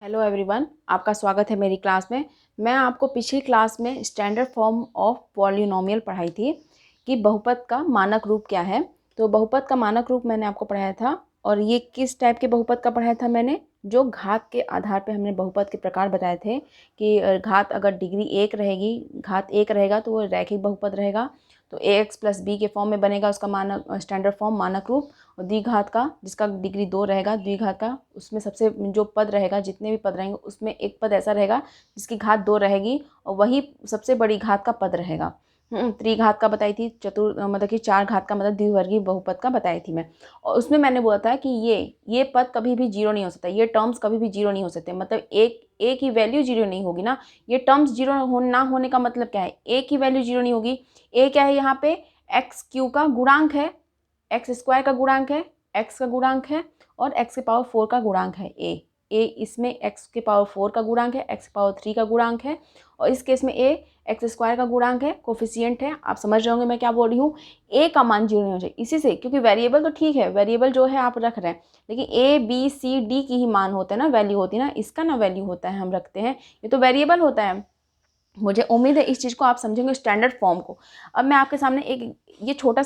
Hello everyone, आपका स्वागत है मेरी क्लास में। मैं आपको पिछली क्लास में स्टैंडर्ड फॉर्म ऑफ पॉलिनोमियल पढ़ाई थी कि बहुपद का मानक रूप क्या है। तो बहुपद का मानक रूप मैंने आपको पढ़ाया था, और ये किस टाइप के बहुपद का पढ़ाया था मैंने, जो घात के आधार पे हमने बहुपद के प्रकार बताए थे कि घात अगर डिग्री 1 रहेगी, घात 1 रहेगा तो वो रैखिक बहुपद रहेगा, तो ax प्लस बी के फॉर्म में बनेगा उसका मानक स्टैंडर्ड फॉर्म मानक रूप। और द्विघात का जिसका डिग्री 2 रहेगा, द्विघात का उसमें सबसे जो पद रहेगा, जितने भी पद रहेंगे उसमें एक पद ऐसा रहेगा जिसकी घात 2 रहेगी और वही सबसे बड़ी घात का पद रहेगा। त्रिघात का बताई थी, मतलब कि 4 घात का मतलब द्विवर्गीय बहुपद का बताई थी मैं। और उसमें मैंने बोला था कि ये पद कभी भी जीरो नहीं हो सकता, ये टर्म्स कभी भी जीरो नहीं हो सकते। मतलब ए की वैल्यू जीरो नहीं होगी ना, ये टर्म्स जीरो ना होने का मतलब क्या है, ए की वैल्यू जीरो नहीं होगी। ए क्या है यहाँ पे, एक्स क्यू का गुणांक है, एक्स स्क्वायर का गुणांक है, एक्स का गुणांक है और एक्स के पावर 4 का गुणांक है ए इसमें एक्स के पावर 4 का गुणांक है, एक्स के पावर 3 का गुणांक है, और इस केस में ए एक्स स्क्वायर का गुणांक है, कोफिशिएंट है। आप समझ रहे होंगे मैं क्या बोल रही हूँ। ए का मान जीरो नहीं हो जाए इसी से, क्योंकि वेरिएबल तो ठीक है, वेरिएबल जो है आप रख रहे हैं, लेकिन ए बी सी डी की ही मान होते हैं ना, वैल्यू होती है ना, इसका ना वैल्यू होता है हम रखते हैं, ये तो वेरिएबल होता है। मुझे उम्मीद है इस चीज़ को आप समझेंगे, स्टैंडर्ड फॉर्म को। अब मैं आपके सामने ये छोटा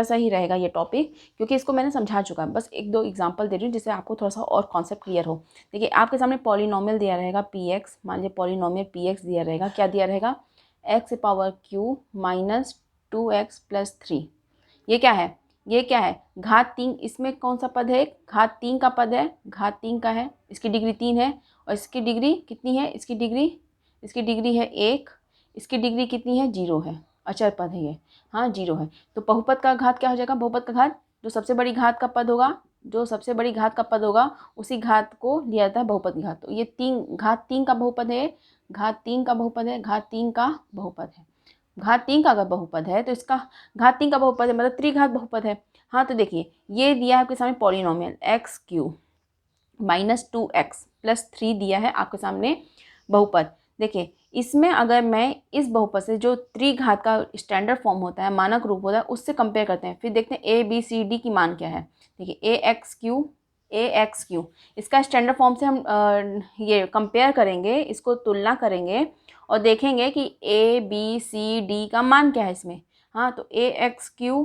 सा ही रहेगा ये टॉपिक, क्योंकि इसको मैंने समझा चुका है। बस एक दो एग्जांपल दे रही हूँ जिससे आपको थोड़ा सा और कॉन्सेप्ट क्लियर हो। देखिए आपके सामने पॉलिनोमियल दिया रहेगा पी एक्स, मान लीजिए पॉलिनोमियल पी एक्स दिया रहेगा। क्या दिया रहेगा, x power Q minus 2x plus 3। ये क्या है, ये क्या है, घात 3। इसमें कौन सा पद है, घात 3 का पद है, घात 3 का है, इसकी डिग्री 3 है। और इसकी डिग्री कितनी है, इसकी डिग्री है 1, इसकी डिग्री कितनी है, 0 है। अचर पद है ये, हाँ 0 है। तो बहुपद का घात क्या हो जाएगा, बहुपद का घात जो सबसे बड़ी घात का पद होगा, जो सबसे बड़ी घात का पद होगा उसी घात को लिया जाता है बहुपद की घात। तो ये घात 3 का बहुपद है, घात 3 का बहुपद है, घात 3 का बहुपद है। घात 3 का अगर बहुपद है तो इसका घात 3 का बहुपद है, मतलब त्रिघात बहुपद है। हाँ तो देखिए ये दिया है आपके सामने polynomial x Q minus 2x plus 3 दिया है आपके सामने बहुपद। देखिए इसमें अगर मैं इस बहुपद से जो त्रिघात का स्टैंडर्ड फॉर्म होता है, मानक रूप होता है, उससे कंपेयर करते हैं, फिर देखते हैं ए बी सी डी की मान क्या है। देखिए ए एक्स क्यू इसका स्टैंडर्ड फॉर्म से हम ये कंपेयर करेंगे, इसको तुलना करेंगे और देखेंगे कि ए बी सी डी का मान क्या है इसमें। हाँ तो A X cube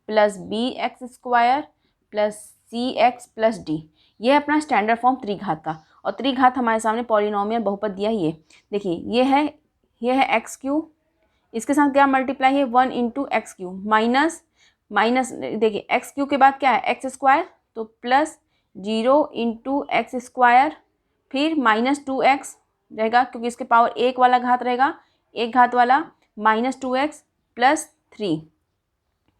plus B X square plus C X plus D, ये है अपना स्टैंडर्ड फॉर्म त्रिघात का। और त्रिघात हमारे सामने पॉलिनोमियल बहुपद दिया ही है। देखिए ये है एक्स क्यू, इसके साथ क्या मल्टीप्लाई है, 1 इंटू एक्स क्यू माइनस देखिए एक्स क्यू के बाद क्या है, एक्स स्क्वायर, तो प्लस 0 इंटू एक्स स्क्वायर, फिर माइनस 2x रहेगा क्योंकि इसके पावर 1 वाला घात रहेगा, एक घात वाला, माइनस 2x प्लस 3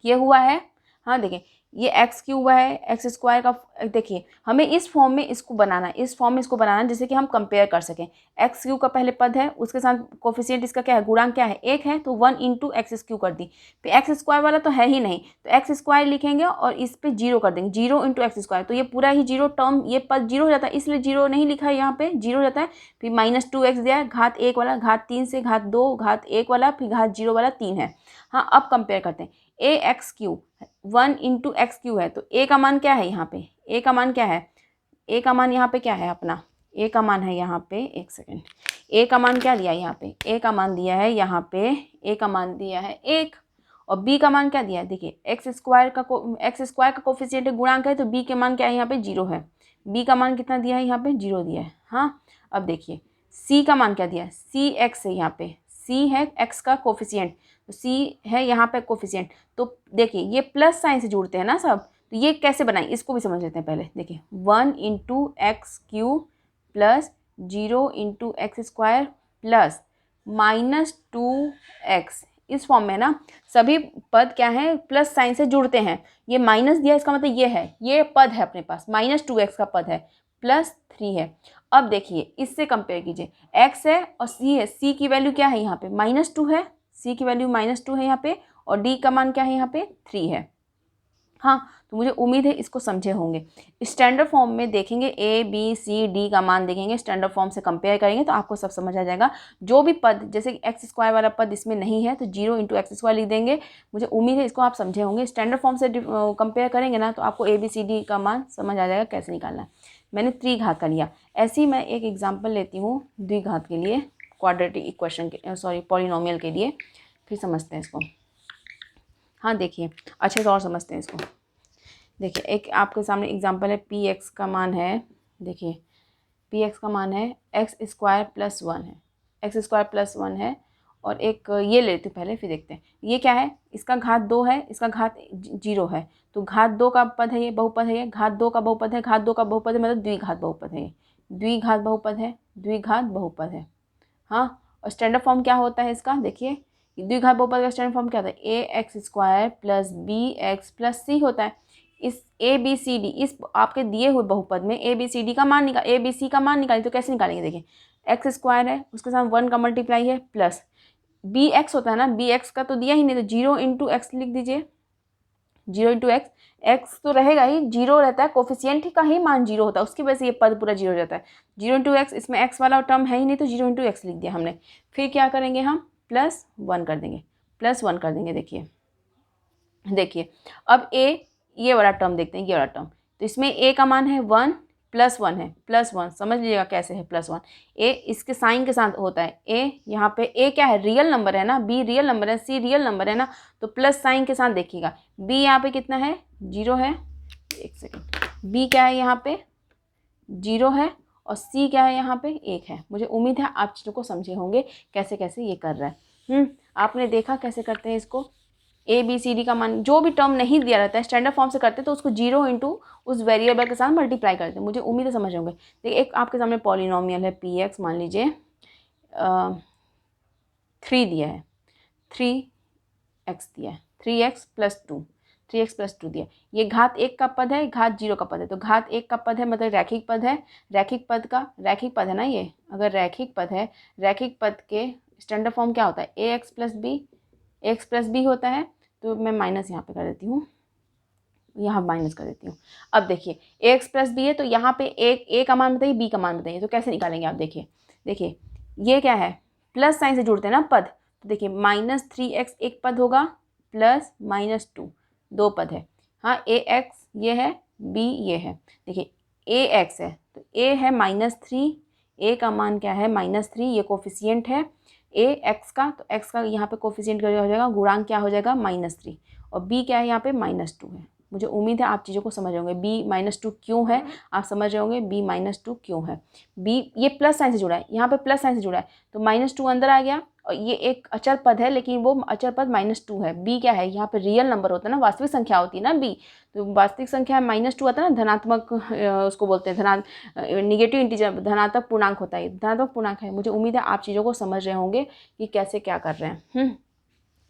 ये हुआ है। हाँ देखिए ये एक्स क्यू हुआ है, एक्स स्क्वायर का। देखिए हमें इस फॉर्म में इसको बनाना है, इस फॉर्म में इसको बनाना है जिससे कि हम कंपेयर कर सकें। एक्स क्यू का पहले पद है, उसके साथ कोफिशिएंट इसका क्या है, गुणांक क्या है, 1 है, तो 1 इंटू एक्स क्यू कर दी। फिर एक्स स्क्वायर वाला तो है ही नहीं, तो एक्स स्क्वायर लिखेंगे और इस पर 0 कर देंगे, 0 इंटू एक्स स्क्वायर, तो ये पूरा ही 0 टर्म, ये पद 0 हो जाता है, इसलिए 0 नहीं लिखा है यहाँ पे, 0 हो जाता है। फिर माइनस 2x दिया है, घात 1 वाला, घात 3 से घात 2, घात 1 वाला, फिर घात 0 वाला 3 है। हाँ अब कंपेयर करते हैं, A X cube 1 into X cube है, तो ए का मान क्या है यहाँ पे, ए का मान क्या है, ए का मान यहाँ पे क्या है अपना, ए का मान है यहाँ पे, एक सेकेंड, ए का मान क्या दिया है यहाँ पे, ए का मान दिया है यहाँ पे, ए का मान दिया है 1, और बी का मान क्या दिया है, देखिए एक्स स्क्वायर का कोफिशिएंट गुणांक है, तो बी के मान क्या है यहाँ पे, 0 है। बी का मान कितना दिया है यहाँ पे, 0 दिया है। हाँ अब देखिए सी का मान क्या दिया है, सी एक्स है यहाँ पे, सी है एक्स का कोफिशिएंट, तो सी है यहाँ पे कोफिशिएंट। तो देखिए ये प्लस साइन से जुड़ते हैं ना सब, तो ये कैसे बनाएं इसको भी समझ लेते हैं पहले। देखिए 1 into X cube plus 0 into x square plus minus 2x, इस फॉर्म में ना सभी पद क्या है, प्लस साइन से जुड़ते हैं। ये माइनस दिया इसका मतलब ये है, ये पद है अपने पास, माइनस 2x का पद है, प्लस 3 है। अब देखिए इससे कंपेयर कीजिए, x है और c है, c की वैल्यू क्या है यहाँ पे, -2 है, c की वैल्यू -2 है यहाँ पे, और d का मान क्या है यहाँ पे, 3 है। हाँ तो मुझे उम्मीद है इसको समझे होंगे। स्टैंडर्ड फॉर्म में देखेंगे ए बी सी डी का मान देखेंगे, स्टैंडर्ड फॉर्म से कंपेयर करेंगे तो आपको सब समझ आ जाएगा। जो भी पद जैसे एक्स स्क्वायर वाला पद इसमें नहीं है तो 0 इंटू एक्स स्क्वायर लिख देंगे। मुझे उम्मीद है इसको आप समझे होंगे। स्टैंडर्ड फॉर्म से कंपेयर करेंगे ना तो आपको ए बी सी डी का मान समझ आ जाएगा कैसे निकालना है। मैंने त्रिघात का लिया। ऐसे ही मैं एक एग्जांपल लेती हूँ द्विघात के लिए, क्वाड्रेटिक इक्वेशन के पॉलिनोमियल के लिए। फिर समझते हैं इसको। हाँ देखिए, अच्छे से और समझते हैं इसको। देखिए एक आपके सामने एग्जांपल है, पी एक्स का मान है, देखिए पी एक्स का मान है एक्स स्क्वायर प्लस 1 है, एक्स स्क्वायर प्लस 1 है। और एक ये लेते हैं पहले, फिर देखते हैं ये क्या है। इसका घात 2 है, इसका घात 0 है, तो घात 2 का पद है, ये बहुपद है, ये घात 2 का बहुपद है, घात 2 का बहुपद है, मतलब द्विघात बहुपद है, ये द्विघात बहुपद है, द्विघात बहुपद है। हाँ, और स्टैंडर्ड फॉर्म क्या होता है इसका, देखिए द्विघात बहुपद का स्टैंडर्ड फॉर्म क्या होता है, A X square plus B X plus C होता है। इस ए बी सी डी, इस आपके दिए हुए बहुपद में ए बी सी डी का मान निकाल, ए बी सी का मान निकालिए, तो कैसे निकालेंगे, देखिए एक्स स्क्वायर है, उसके साथ 1 का मल्टीप्लाई है, प्लस बी एक्स होता है ना, बी एक्स का तो दिया ही नहीं, तो 0 इंटू एक्स लिख दीजिए, 0 इंटू एक्स, एक्स तो रहेगा ही, 0 रहता है, कोफिशियंट का ही मान 0 होता है, उसकी वजह से ये पद पूरा 0 हो जाता है। 0 इंटू एक्स, इसमें एक्स वाला टर्म है ही नहीं, तो 0 इंटू एक्स लिख दिया हमने। फिर क्या करेंगे हम, प्लस 1 कर देंगे, प्लस 1 कर देंगे। देखिए देखिए अब ए, ये वाला टर्म देखते हैं, ये वाला टर्म, तो इसमें ए का मान है 1, प्लस 1 है, प्लस 1 समझ लीजिएगा कैसे है प्लस 1। ए इसके साइन के साथ होता है, ए यहाँ पे ए क्या है, रियल नंबर है ना, बी रियल नंबर है, सी रियल नंबर है ना, तो प्लस साइन के साथ देखिएगा। बी यहाँ पे कितना है, 0 है, एक सेकेंड, बी क्या है यहाँ पे 0 है, और सी क्या है यहाँ पे 1 है। मुझे उम्मीद है आप चीज़ों को समझे होंगे कैसे कैसे ये कर रहा है। आपने देखा कैसे करते हैं इसको, ए बी सी डी का मान, जो भी टर्म नहीं दिया रहता है स्टैंडर्ड फॉर्म से करते हैं, तो उसको 0 इंटू उस वेरिएबल के साथ मल्टीप्लाई करते हैं। मुझे उम्मीद है समझ होंगे। देखिए एक आपके सामने पॉलिनोमियल है पी एक्स, मान लीजिए 3 दिया है, 3x दिया है, 3x प्लस 2, 3x प्लस 2 दिया। ये घात 1 का पद है, घात 0 का पद है, तो घात 1 का पद है मतलब रैखिक पद है, रैखिक पद का रैखिक पद है ना ये, अगर रैखिक पद है, रैखिक पद के स्टैंडर्ड फॉर्म क्या होता है, ए एक्स प्लस बी होता है। तो मैं माइनस यहाँ पे कर देती हूँ, यहाँ माइनस कर देती हूँ। अब देखिए ए एक्स प्लस बी है, तो यहाँ पे ए का मान बताइए, बी का मान बताइए, तो कैसे निकालेंगे आप, देखिए देखिए ये क्या है, प्लस साइन से जुड़ते हैं ना पद, तो देखिए -3x एक पद होगा, प्लस -2 दो पद है। हाँ, ए एक्स ये है, बी ये है। देखिए ए एक्स है तो ए है -3, ए का मान क्या है -3, ये कोफिशिएंट है ए एक्स का, तो एक्स का यहाँ पे कोफिशिएंट क्या हो जाएगा, गुणांक क्या हो जाएगा -3, और बी क्या है यहाँ पे -2 है। मुझे उम्मीद है आप चीज़ों को समझ रहे होंगे, b -2 क्यों है, आप समझ रहे होंगे b -2 क्यों है। b ये प्लस साइन से जुड़ा है, यहाँ पे प्लस साइन से जुड़ा है, तो -2 अंदर आ गया, और ये एक अचर पद है, लेकिन वो अचर पद -2 है। b क्या है, यहाँ पे रियल नंबर होता है ना, वास्तविक संख्या होती है ना b, तो वास्तविक संख्या -2 आता है ना, धनात्मक उसको बोलते हैं, निगेटिव इंटीजर, धनात्मक पूर्णांक होता है, धनात्मक पूर्णांक है। मुझे उम्मीद है आप चीज़ों को समझ रहे होंगे कि कैसे क्या कर रहे हैं।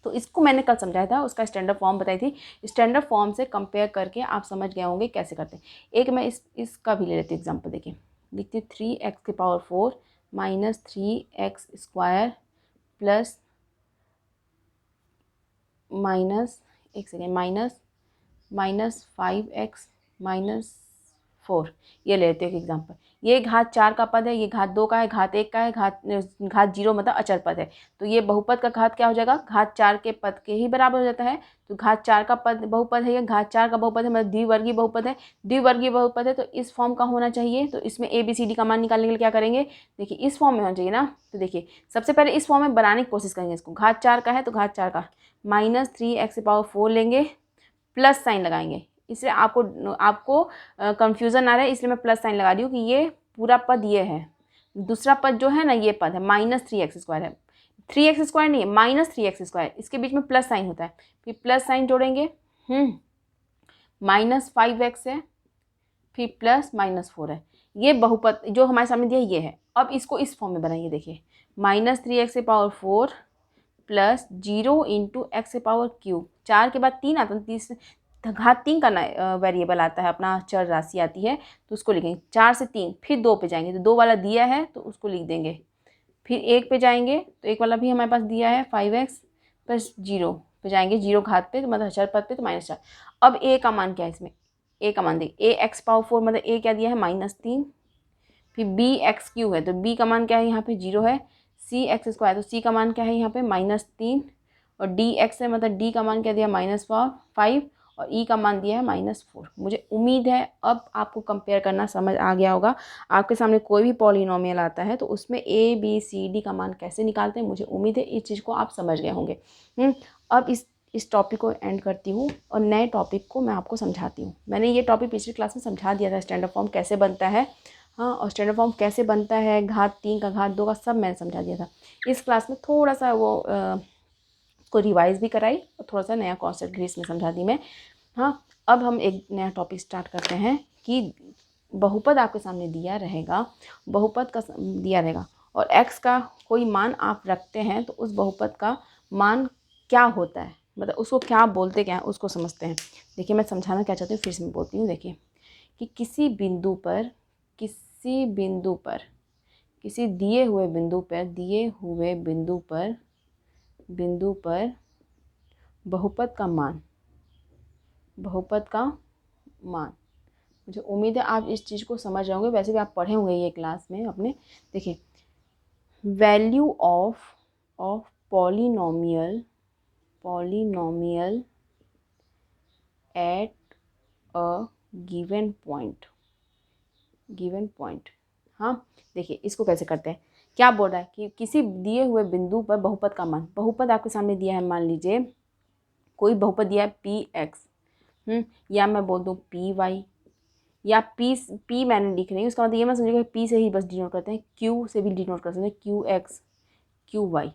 तो इसको मैंने कल समझाया था, उसका स्टैंडर्ड फॉर्म बताई थी, स्टैंडर्ड फॉर्म से कंपेयर करके आप समझ गए होंगे कैसे करते हैं। एक मैं इसका भी ले लेती हूँ एग्जांपल, देखिए लिखती हूँ 3x⁴ minus 3x square plus minus 5x -4, ये लेते हैं एग्जांपल। ये घात 4 का पद है, ये घात 2 का है, घात 1 का है, घात 0 मतलब अचर पद है, तो ये बहुपद का घात क्या हो जाएगा, घात 4 के पद के ही बराबर हो जाता है। तो घात 4 का पद बहुपद है, ये घात 4 का बहुपद है, मतलब द्विवर्गीय बहुपद है, द्विवर्गीय बहुपद है, तो इस फॉर्म का होना चाहिए। तो इसमें ए बी सी डी का मान निकालने के लिए क्या करेंगे, देखिए इस फॉर्म में होना चाहिए ना, तो देखिए सबसे पहले इस फॉर्म में बनाने की कोशिश करेंगे इसको। घात 4 का है तो घात 4 का -3x⁴ लेंगे, प्लस साइन लगाएंगे, इसलिए आपको कंफ्यूजन आ रहा है, इसलिए मैं प्लस साइन लगा रही हूँ कि ये पूरा पद ये है, दूसरा पद जो है ना ये पद है -3x² है, 3x² नहीं है, -3x², इसके बीच में प्लस साइन होता है, फिर प्लस साइन जोड़ेंगे, -5x है, फिर प्लस -4 है। ये बहुपद जो हमारे सामने दिया ये है। अब इसको इस फॉर्म में बनाइए, देखिए -3x⁴ प्लस 0 इंटू x⁴, 4 के बाद 3 आता है, घात 3 का वेरिएबल आता है, अपना चर राशि आती है, तो उसको लिखेंगे 4 से 3, फिर 2 पे जाएंगे, तो 2 वाला दिया है तो उसको लिख देंगे, फिर 1 पे जाएंगे तो 1 वाला भी हमारे पास दिया है, 5x प्लस 0 पे जाएंगे, 0 घात पे तो मतलब अचर पद पे, तो -4। अब a का मान क्या है इसमें, a का मान देखिए ax⁴ मतलब a क्या दिया है -3, फिर bx³ है तो b का मान क्या है यहाँ पे 0 है, cx² तो c का मान क्या है यहाँ पे -3, और dx है मतलब d का मान क्या दिया -5, और ई का मान दिया है -4। मुझे उम्मीद है अब आपको कंपेयर करना समझ आ गया होगा। आपके सामने कोई भी पॉलिनोमियल आता है तो उसमें ए बी सी डी का मान कैसे निकालते हैं, मुझे उम्मीद है इस चीज़ को आप समझ गए होंगे। अब इस टॉपिक को एंड करती हूँ और नए टॉपिक को मैं आपको समझाती हूँ। मैंने ये टॉपिक पिछली क्लास में समझा दिया था, स्टैंडर्ड फॉर्म कैसे बनता है, हाँ, और स्टैंडर्ड फॉर्म कैसे बनता है, घात 3 का घात 2 का सब मैंने समझा दिया था। इस क्लास में थोड़ा सा वो को रिवाइज़ भी कराई और थोड़ा सा नया कॉन्सेप्ट भी इसमें समझा दी मैं। हाँ, अब हम एक नया टॉपिक स्टार्ट करते हैं कि बहुपद आपके सामने दिया रहेगा, बहुपद का दिया रहेगा और x का कोई मान आप रखते हैं तो उस बहुपद का मान क्या होता है, मतलब उसको क्या बोलते क्या हैं, उसको समझते हैं। देखिए मैं समझाना क्या चाहती हूँ, फिर से मैं बोलती हूँ। देखिए कि किसी किसी दिए हुए बिंदु पर बहुपद का मान, मुझे उम्मीद है आप इस चीज़ को समझ जाओगे, वैसे भी आप पढ़े होंगे ये क्लास में अपने। देखिए value of polynomial at a given point. हाँ, देखिए इसको कैसे करते हैं। क्या बोल रहा है कि किसी दिए हुए बिंदु पर बहुपद का मान, बहुपद आपके सामने दिया है, मान लीजिए कोई बहुपद दिया है px, या मैं बोल दूँ py, या p मैंने लिख रही हूँ, उसका मतलब ये मैं समझिएगा p से ही बस डिनोट करते हैं, q से भी डिनोट कर सकते हैं, qx qy।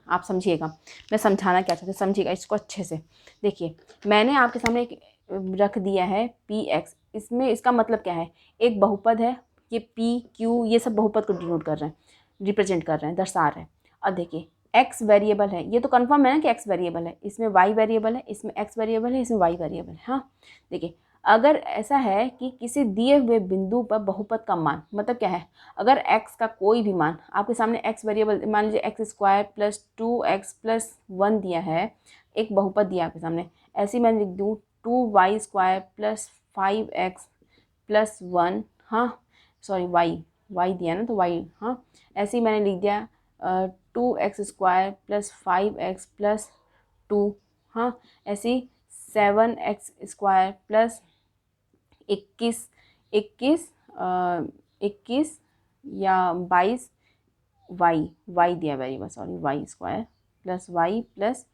आप समझिएगा मैं समझाना क्या चाहती हूँ, समझिएगा इसको अच्छे से। देखिए मैंने आपके सामने एक रख दिया है px, इसमें इसका मतलब क्या है, एक बहुपद है, ये p q ये सब बहुपद को डिनोट कर रहे हैं, रिप्रेजेंट कर रहे हैं, दर्शा रहे हैं। अब देखिए x वेरिएबल है, ये तो कंफर्म है ना कि x वेरिएबल है, इसमें y वेरिएबल है, इसमें x वेरिएबल है, इसमें y वेरिएबल है। हाँ देखिए अगर ऐसा है कि किसी दिए हुए बिंदु पर बहुपद का मान, मतलब क्या है, अगर x का कोई भी मान आपके सामने x वेरिएबल, मान लीजिए x² + 2x + 1 दिया है, एक बहुपद दिया आपके सामने, ऐसे ही मैं लिख दूँ 2y² + 5x + 1, हाँ सॉरी y दिया ना तो y, हाँ ऐसे ही मैंने लिख दिया 2x² + 5x + 2, हाँ ऐसे ही 7x² + 21 या 22 y दिया वेरिएबल, सॉरी y² + y +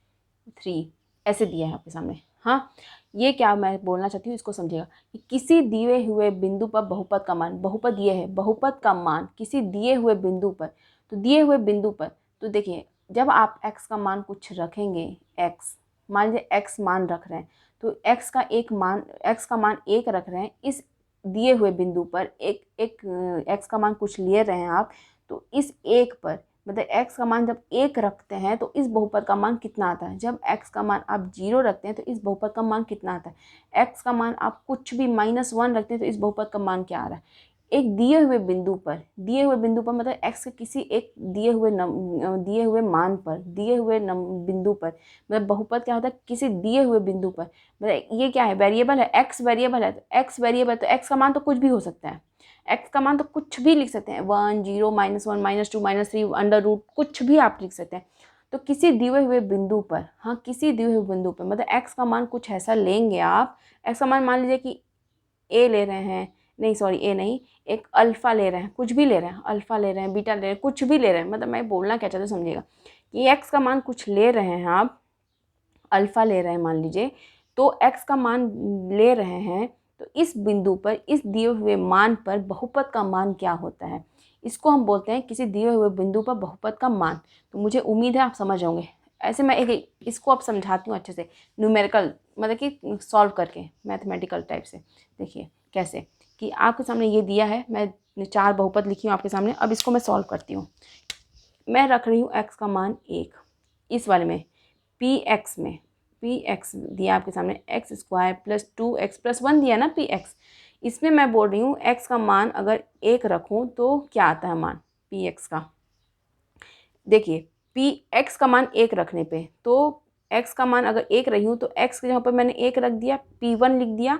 3 ऐसे दिया है आपके सामने। हाँ ये क्या मैं बोलना चाहती हूँ, इसको समझिएगा कि किसी दिए हुए बिंदु पर बहुपद का मान, बहुपद ये है, बहुपद का मान किसी दिए हुए बिंदु पर, तो दिए हुए बिंदु पर, तो देखिए जब आप x का मान कुछ रखेंगे, x मान लीजिए x मान रख रहे हैं, तो x का मान 1 रख रहे हैं, इस दिए हुए बिंदु पर एक x का मान कुछ ले रहे हैं आप, तो इस 1 पर मतलब x का मान जब 1 रखते हैं तो इस बहुपद का मान कितना आता है, जब x का मान आप 0 रखते हैं तो इस बहुपद का मान कितना आता है, x का मान आप कुछ भी -1 रखते हैं तो इस बहुपद का मान क्या आ रहा है। एक दिए हुए बिंदु पर मतलब x के किसी एक दिए हुए मान पर, बिंदु पर, मतलब बहुपद क्या होता है, किसी दिए हुए बिंदु पर, मतलब ये क्या है, वेरिएबल है, x वेरिएबल है, तो x का मान तो कुछ भी हो सकता है, x का मान तो कुछ भी लिख सकते हैं, 1 0 -1 -2 -3 अंडर रूट कुछ भी आप लिख सकते हैं। तो किसी दिए हुए बिंदु पर, हाँ किसी दिए हुए बिंदु पर मतलब x का मान कुछ ऐसा लेंगे आप, x का मान मान लीजिए कि a ले रहे हैं, नहीं सॉरी a नहीं, एक अल्फ़ा ले रहे हैं, कुछ भी ले रहे हैं, अल्फ़ा ले रहे हैं, बीटा ले रहे हैं, कुछ भी ले रहे हैं, मतलब मैं बोलना क्या चाहते समझिएगा कि x का मान कुछ ले रहे हैं आप, अल्फ़ा ले रहे हैं मान लीजिए, तो x का मान ले रहे हैं, तो इस बिंदु पर, इस दिए हुए मान पर बहुपद का मान क्या होता है, इसको हम बोलते हैं किसी दिए हुए बिंदु पर बहुपद का मान। तो मुझे उम्मीद है आप समझ जाओगे। ऐसे मैं इसको अब समझाती हूँ अच्छे से, न्यूमेरिकल मतलब कि सॉल्व करके, मैथमेटिकल टाइप से। देखिए कैसे कि आपके सामने ये दिया है, मैं 4 बहुपद लिखी हूँ आपके सामने, अब इसको मैं सॉल्व करती हूँ। मैं रख रही हूँ x का मान 1, इस वाले में px दिया आपके सामने, x² + 2x + 1 दिया ना px, इसमें मैं बोल रही हूँ x का मान अगर 1 रखूँ तो क्या आता है मान px का। देखिए px का मान 1 रखने पे, तो x का मान अगर 1 रही हूँ तो x के जगह पर मैंने 1 रख दिया, p1 लिख दिया,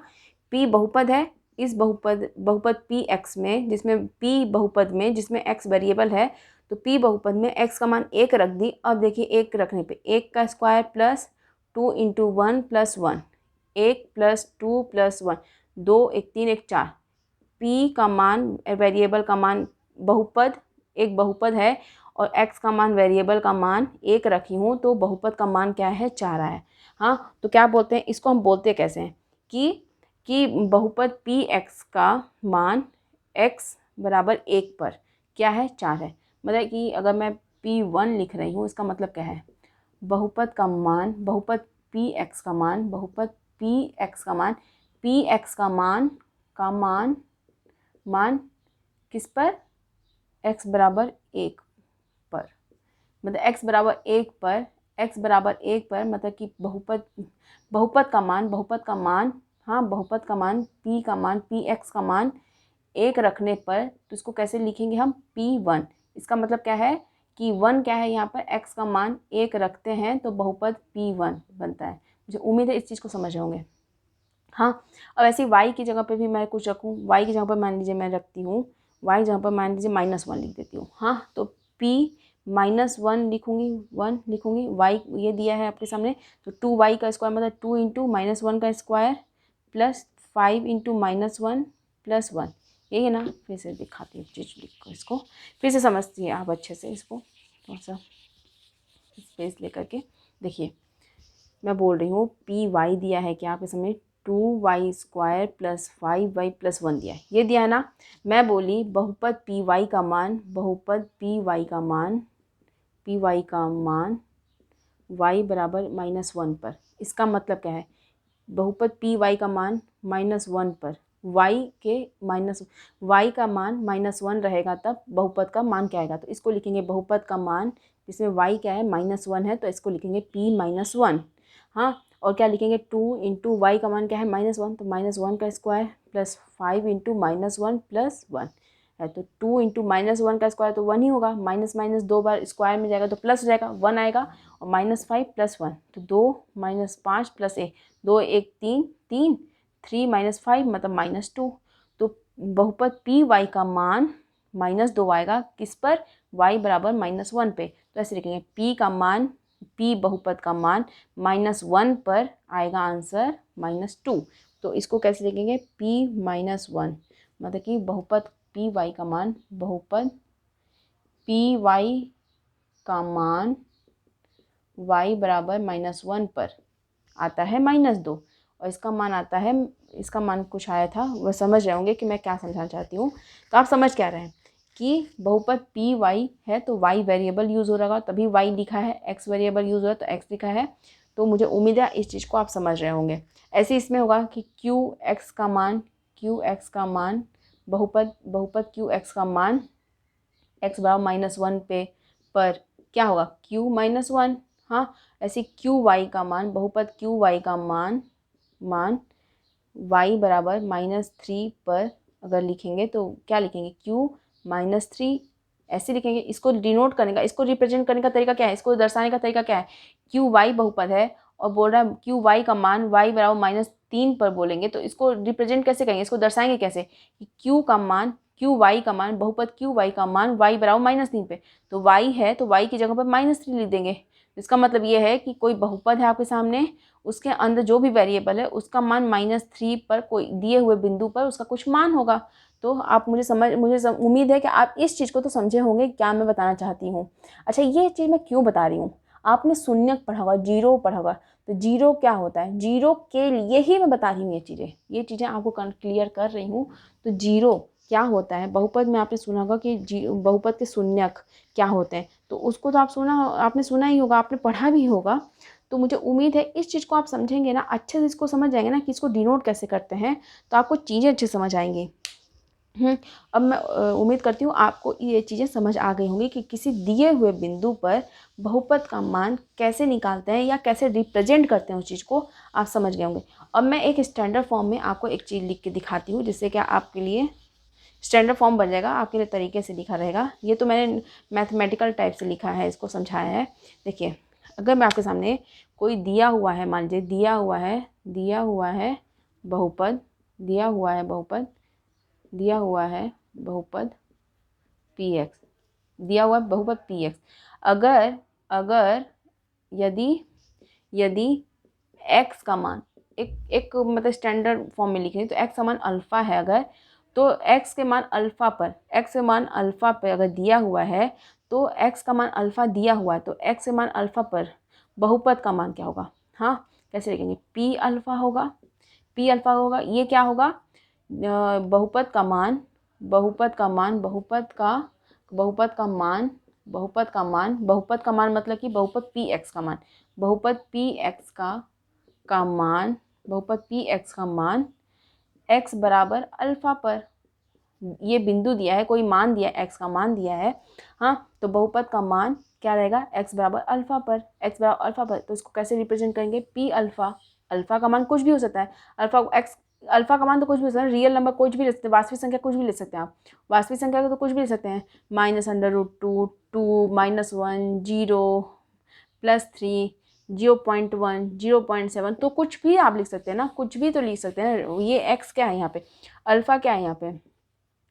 p बहुपद है, इस बहुपद px में, जिसमें p बहुपद में जिसमें x वेरिएबल है, तो p बहुपद में x का मान 1 रख दी। अब देखिए 1 रखने पे 1 का स्क्वायर + 2 × 1 + 1, 1 + 2 + 1, 2 1 3 1 4। p का मान वेरिएबल का मान बहुपद एक बहुपद है और x का मान वेरिएबल का मान 1 रखी हूँ, तो बहुपद का मान क्या है, 4 है। हाँ, तो क्या बोलते हैं इसको, हम बोलते कैसे हैं कि बहुपद px का मान x बराबर 1 पर क्या है, 4 है। मतलब कि अगर मैं p1 लिख रही हूँ, इसका मतलब क्या है, बहुपद का मान, बहुपद px का मान, बहुपद px का मान, px का मान किस पर, x बराबर 1 पर। मतलब x बराबर 1 पर, x बराबर 1 पर मतलब कि बहुपद का मान, हाँ बहुपद का मान p का मान, px का मान 1 रखने पर, तो इसको कैसे लिखेंगे हम, p1। इसका मतलब क्या है कि 1 क्या है, यहाँ पर x का मान 1 रखते हैं तो बहुपद p1 बनता है। मुझे उम्मीद है इस चीज़ को समझ रहे होंगे। हाँ, अब ऐसे y की जगह पे भी मैं कुछ रखूँ, y की जगह पर मान लीजिए मैं रखती हूँ, y जगह पर मान लीजिए -1 लिख देती हूँ। हाँ, तो p -1 लिखूँगी, 1 लिखूँगी, y ये दिया है आपके सामने, तो 2y का स्क्वायर मतलब 2 × -1 का स्क्वायर प्लस 5 × -1 + 1, यही है ना। फिर से दिखाती हूँ चीज़ लिख कर, इसको फिर से समझती है आप अच्छे से, इसको थोड़ा सा स्पेस लेकर के देखिए। मैं बोल रही हूँ py दिया है कि आपके सामने 2y² + 5y + 1 दिया है, ये दिया है ना। मैं बोली बहुपद py का मान, बहुपद py का मान y बराबर -1 पर। इसका मतलब क्या है, बहुपद py का मान -1 पर, y का मान -1 रहेगा तब बहुपद का मान क्या आएगा, तो इसको लिखेंगे बहुपद का मान, जिसमें y क्या है, -1 है, तो इसको लिखेंगे p-1। हाँ, और क्या लिखेंगे, 2 × y का मान क्या है, -1, तो -1 का स्क्वायर प्लस 5 × -1 + 1 है, तो 2 × -1 का स्क्वायर तो 1 ही होगा, माइनस माइनस 2 बार स्क्वायर में जाएगा तो प्लस हो जाएगा, 1 आएगा, और -5 + 1, तो 2 - 5 + 1, 2 1 3 3, 3 - 5 मतलब -2, तो बहुपद py का मान -2 आएगा किस पर, y बराबर -1 पे, तो ऐसे लिखेंगे p का मान, p बहुपद का मान -1 पर आएगा आंसर -2, तो इसको कैसे लिखेंगे, p-1 मतलब कि बहुपद py का मान, बहुपद py का मान y बराबर -1 पर आता है -2, और इसका मान आता है, इसका मान कुछ आया था, वह समझ रहे होंगे कि मैं क्या समझाना चाहती हूँ। तो आप समझ क्या रहे हैं कि बहुपद py है तो y वेरिएबल यूज़ हो रहा, तभी y लिखा है, x वेरिएबल यूज़ हो रहा तो x लिखा है, तो मुझे उम्मीद है इस चीज़ को आप समझ रहे होंगे। ऐसे इसमें होगा कि qx का मान बहुपद qx का मान x बराबर -1 पे पर क्या होगा, q-1। हाँ, ऐसे qy का मान, बहुपद qy का मान y बराबर -3 पर अगर लिखेंगे तो क्या लिखेंगे, q-3 ऐसे लिखेंगे। इसको डिनोट करने का, इसको रिप्रेजेंट करने का तरीका क्या है, इसको दर्शाने का तरीका क्या है, qy बहुपद है और बोल रहा है qy का मान y बराबर -3 पर बोलेंगे, तो इसको रिप्रेजेंट कैसे करेंगे, इसको दर्शाएंगे कैसे कि qy का मान, बहुपद qy का मान y बराबर -3 पे, तो y है तो y की जगह पर -3 लिख देंगे। इसका मतलब ये है कि कोई बहुपद है आपके सामने, उसके अंदर जो भी वेरिएबल है उसका मान -3 पर, कोई दिए हुए बिंदु पर उसका कुछ मान होगा। तो आप मुझे उम्मीद है कि आप इस चीज़ को तो समझे होंगे क्या मैं बताना चाहती हूँ। अच्छा, ये चीज़ मैं क्यों बता रही हूँ, आपने शून्यक पढ़ा होगा, जीरो पढ़ा होगा, तो जीरो क्या होता है, जीरो के लिए ही मैं बता रही हूँ ये चीज़ें आपको क्लियर कर रही हूँ। तो जीरो क्या होता है, बहुपद में आपने सुना होगा कि बहुपद के शून्यक क्या होते हैं, तो उसको तो आपने सुना ही होगा, आपने पढ़ा भी होगा। तो मुझे उम्मीद है इस चीज़ को आप समझेंगे ना, अच्छे से इसको समझ जाएंगे ना कि इसको डिनोट कैसे करते हैं, तो आपको चीज़ें अच्छे समझ आएंगी। अब मैं उम्मीद करती हूँ आपको ये चीज़ें समझ आ गई होंगी कि किसी दिए हुए बिंदु पर बहुपद का मान कैसे निकालते हैं या कैसे रिप्रेजेंट करते हैं, उस चीज़ को आप समझ गए होंगे। अब मैं एक स्टैंडर्ड फॉर्म में आपको एक चीज़ लिख के दिखाती हूँ, जिससे कि आपके लिए स्टैंडर्ड फॉर्म बन जाएगा, आपके लिए तरीके से लिखा रहेगा। ये तो मैंने मैथमेटिकल टाइप से लिखा है, इसको समझाया है। देखिए, अगर मैं आपके सामने कोई दिया हुआ है, मान लीजिए दिया हुआ है बहुपद, दिया हुआ है बहुपद px, दिया हुआ बहुपद px, अगर यदि x का मान एक मतलब स्टैंडर्ड फॉर्म में लिखेंगे तो x का मान अल्फ़ा है अगर, तो x के मान अल्फ़ा पर, x के मान अल्फ़ा पे अगर दिया हुआ है तो x का मान अल्फ़ा दिया हुआ है तो x के मान अल्फ़ा पर बहुपद का मान क्या होगा। हाँ, कैसे लिखेंगे, p अल्फ़ा होगा, p अल्फ़ा होगा, ये क्या होगा, बहुपद का मान, बहुपद का मान, बहुपद का मतलब कि बहुपद px का मान, बहुपद px का मान, बहुपद px का मान x बराबर अल्फ़ा पर, ये बिंदु दिया है, कोई मान दिया है, x का मान दिया है। हाँ, तो बहुपद का मान क्या रहेगा, x बराबर अल्फ़ा पर, x बराबर अल्फ़ा पर, तो इसको कैसे रिप्रेजेंट करेंगे, p अल्फ़ा, अल्फ़ा का मान कुछ भी हो सकता है, अल्फ़ा का मान तो कुछ भी हो सकता है, रियल नंबर कुछ भी ले सकते हैं, वास्तविक संख्या कुछ भी ले सकते हैं आप, वास्तविक संख्या को तो कुछ भी ले सकते हैं, -√2, 2, -1, 0, +3, 0.1, 0.7, तो कुछ भी आप लिख सकते हैं ना, कुछ भी तो लिख सकते हैं। ये x क्या है यहाँ पे, अल्फ़ा क्या है यहाँ पे,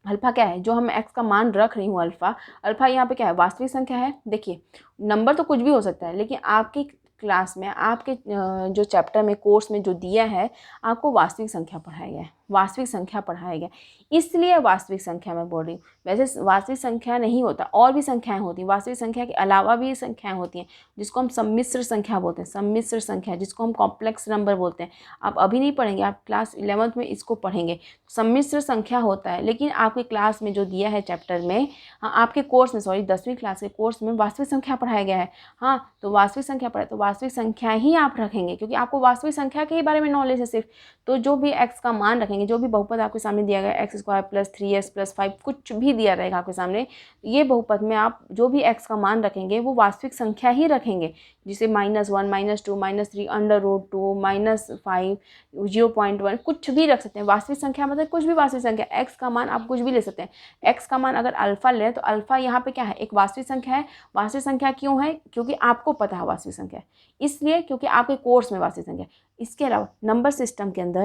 अल्फ़ा क्या है जो हम x का मान रख रही हूँ, अल्फ़ा यहाँ पे क्या है, वास्तविक संख्या है। देखिए नंबर तो कुछ भी हो सकता है, लेकिन आपकी क्लास में, आपके जो चैप्टर में, कोर्स में जो दिया है, आपको वास्तविक संख्या पढ़ाया गया है, वास्तविक संख्या पढ़ाया गया, इसलिए वास्तविक संख्या मैं बोल रही हूँ। वैसे वास्तविक संख्या नहीं होता, और भी संख्याएं होती हैं, वास्तविक संख्या के अलावा भी संख्याएं होती हैं जिसको हम सम्मिश्र संख्या बोलते हैं, सम्मिश्र संख्या जिसको हम कॉम्प्लेक्स नंबर बोलते हैं। आप अभी नहीं पढ़ेंगे, आप क्लास 11th में इसको पढ़ेंगे। सम्मिश्र संख्या होता है, लेकिन आपकी क्लास में जो दिया है चैप्टर में, हाँ आपके कोर्स में, सॉरी 10वीं क्लास के कोर्स में वास्तविक संख्या पढ़ाया गया है। हाँ, तो वास्तविक संख्या पढ़ाए तो वास्तविक संख्या ही आप रखेंगे, क्योंकि आपको वास्तविक संख्या के ही बारे में नॉलेज है सिर्फ। तो जो भी x का मान रखेंगे, जो भी बहुपद आपके सामने दिया गया, x² + 3s + 5 कुछ भी दिया रहेगा आपके सामने, ये बहुपद में आप जो भी x का मान रखेंगे वो वास्तविक संख्या ही रखेंगे, जिसे -1, -2, -3, √2, -5, 0.1 कुछ भी रख सकते हैं। वास्तविक संख्या मतलब कुछ भी वास्तविक संख्या, x का मान आप कुछ भी ले सकते हैं। x का मान अगर अल्फ़ा ले तो अल्फ़ा यहाँ पे क्या है, एक वास्तविक संख्या है। वास्तविक संख्या क्यों है, क्योंकि आपको पता है वास्तविक संख्या, इसलिए क्योंकि आपके कोर्स में वास्तविक संख्या। इसके अलावा नंबर सिस्टम के अंदर,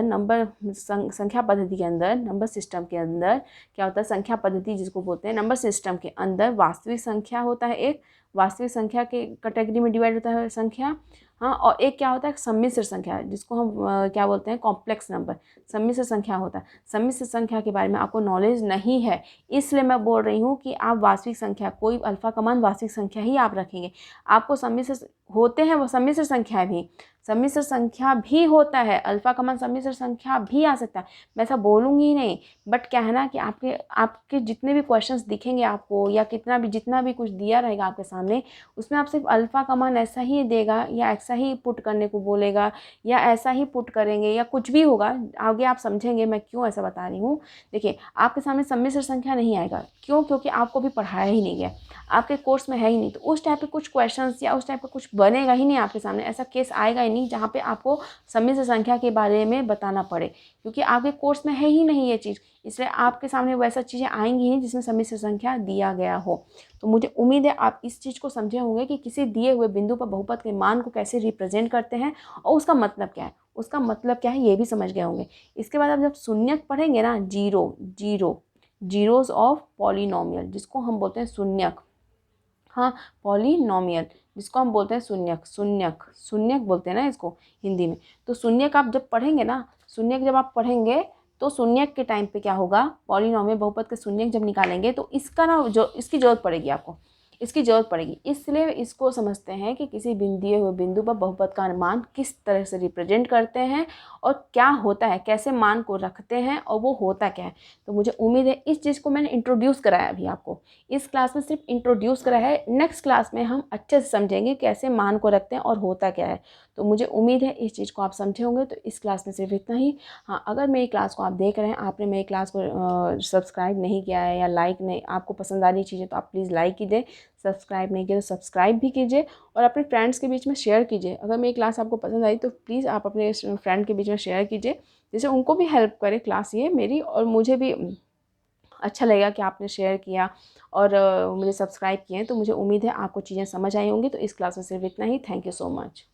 संख्या पद्धति के अंदर, नंबर सिस्टम के अंदर क्या होता है, संख्या पद्धति जिसको बोलते हैं, नंबर सिस्टम के अंदर वास्तविक संख्या होता है, एक वास्तविक संख्या के कैटेगरी में डिवाइड होता है संख्या। हाँ, और एक क्या होता है, सम्मिश्र संख्या, जिसको हम क्या बोलते हैं, कॉम्प्लेक्स नंबर, सम्मिश्र संख्या होता है। सम्मिश्र संख्या के बारे में आपको नॉलेज नहीं है, इसलिए मैं बोल रही हूँ कि आप वास्तविक संख्या, कोई अल्फ़ा का मान वास्तविक संख्या ही आप रखेंगे। आपको सम्मिश्र होते हैं वो सम्मिश्र संख्या भी, सम्मिश्र संख्या भी होता है, अल्फ़ा का मान सम्मिश्र संख्या भी आ सकता है, मैं ऐसा बोलूँगी ही नहीं। बट क्या है ना कि आपके जितने भी क्वेश्चंस दिखेंगे आपको, या जितना भी कुछ दिया रहेगा आपके सामने, उसमें आप सिर्फ अल्फ़ा का मान ऐसा ही देगा, या ऐसा ही पुट करने को बोलेगा, या ऐसा ही पुट करेंगे, या कुछ भी होगा, आगे आप समझेंगे मैं क्यों ऐसा बता रही हूँ। देखिए आपके सामने सम्मिश्र संख्या नहीं आएगा, क्यों, क्योंकि आपको भी पढ़ाया ही नहीं गया, आपके कोर्स में है ही नहीं, तो उस टाइप के कुछ क्वेश्चंस या उस टाइप का कुछ बनेगा ही नहीं आपके सामने, ऐसा केस आएगा ही नहीं जहाँ पे आपको सम्मिश्र संख्या के बारे में बताना पड़े, क्योंकि आपके कोर्स में है ही नहीं ये चीज़, इसलिए आपके सामने वैसा चीज़ें आएंगी ही जिसमें सम्मिश्र संख्या दिया गया हो। तो मुझे उम्मीद है आप इस चीज़ को समझे होंगे कि किसी दिए हुए बिंदु पर बहुपद के मान को कैसे रिप्रेजेंट करते हैं और उसका मतलब क्या है, उसका मतलब क्या है ये भी समझ गए होंगे। इसके बाद आप जब शून्यक पढ़ेंगे ना, जीरोज ऑफ पॉलिनोमियल, जिसको हम बोलते हैं शून्यक, हाँ पॉलिनोमियल जिसको हम बोलते हैं शून्यक बोलते हैं ना इसको हिंदी में। तो शून्यक आप जब पढ़ेंगे ना, शून्यक जब आप पढ़ेंगे तो शून्यक के टाइम पे क्या होगा, पॉलिनोमियल बहुपद के शून्यक जब निकालेंगे तो इसका ना जो इसकी ज़रूरत पड़ेगी आपको, इसकी ज़रूरत पड़ेगी, इसलिए इसको समझते हैं कि किसी दिए हुए बिंदु पर बहुपद का मान किस तरह से रिप्रेजेंट करते हैं और क्या होता है, कैसे मान को रखते हैं और वो होता क्या है। तो मुझे उम्मीद है इस चीज़ को मैंने इंट्रोड्यूस कराया अभी आपको, इस क्लास में सिर्फ इंट्रोड्यूस कराया है, नेक्स्ट क्लास में हम अच्छे से समझेंगे कैसे मान को रखते हैं और होता क्या है। तो मुझे उम्मीद है इस चीज़ को आप समझे होंगे। तो इस क्लास में सिर्फ इतना ही। हाँ, अगर मेरी क्लास को आप देख रहे हैं, आपने मेरी क्लास को सब्सक्राइब नहीं किया है या लाइक नहीं, आपको पसंद आ रही चीज़ें तो आप प्लीज़ लाइक कीजिए, सब्सक्राइब नहीं किया तो सब्सक्राइब भी कीजिए और अपने फ्रेंड्स के बीच में शेयर कीजिए। अगर मेरी क्लास आपको पसंद आई तो प्लीज़ आप अपने फ्रेंड के बीच में शेयर कीजिए, जिससे उनको भी हेल्प करे क्लास ये मेरी, और मुझे भी अच्छा लगेगा कि आपने शेयर किया और मुझे सब्सक्राइब किए। तो मुझे उम्मीद है आपको चीज़ें समझ आई होंगी। तो इस क्लास में सिर्फ इतना ही। Thank you so much.